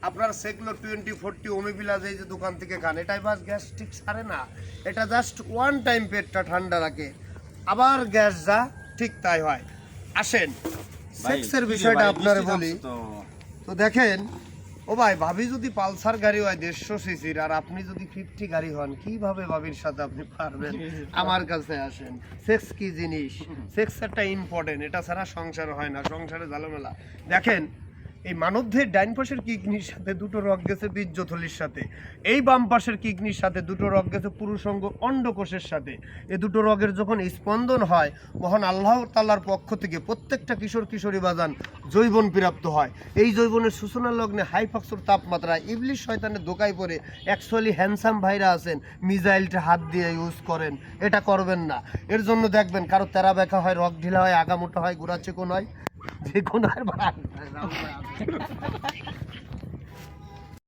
আপনার সেগুলো 20-40 ওমিবিলাজ এই যে দোকান থেকে খান, এটাই বাস গ্যাস ঠিক সারে না। এটা জাস্ট ওয়ান টাইম পেটটা ঠান্ডা রাখে, আবার গ্যাস যা ঠিক তাই হয়। আসেন সেক্সের বিষয়টা আপনারা বলি। তো দেখেন ও ভাই, ভাবি যদি পালসার গাড়ি হয় 150 সিসির, আর আপনি যদি 50 গাড়ি হন, কিভাবে ভাবির সাথে আপনি পারবেন? আমার কাছে আসেন। সেক্স কি জিনিস? সেক্স একটা ইম্পর্টেন্ট, এটা ছাড়া সংসার হয় না, সংসারে ঝামেলা। দেখেন এই মানবদের ডাইন পাশের কিডনির সাথে দুটো রগ গেছে বীর্যথলির সাথে, এই বাম পাশের কিডনির সাথে দুটো রগ গেছে পুরুষাঙ্গ অন্ডকোষের সাথে। এই দুটো রগের যখন স্পন্দন হয়, মহান আল্লাহ তাআলার পক্ষ থেকে প্রত্যেকটা কিশোর কিশোরী বাজান জৈবন প্রাপ্ত হয়। এই জৈবনের সূচনা লগ্নে হাই ফ্যাক্টর তাপমাত্রা ইবলিশ শয়তানের দোকায় পড়ে অ্যাকচুয়ালি হ্যান্ডসাম ভাইরা আছেন, মিসাইলটা হাত দিয়ে ইউজ করেন, এটা করবেন না। এর জন্য দেখবেন কারো তেরা ব্যাখা হয়, রগ ঢিলা হয়, আগামোটা হয়, গোড়া চিকন হয়, যে কোনো আর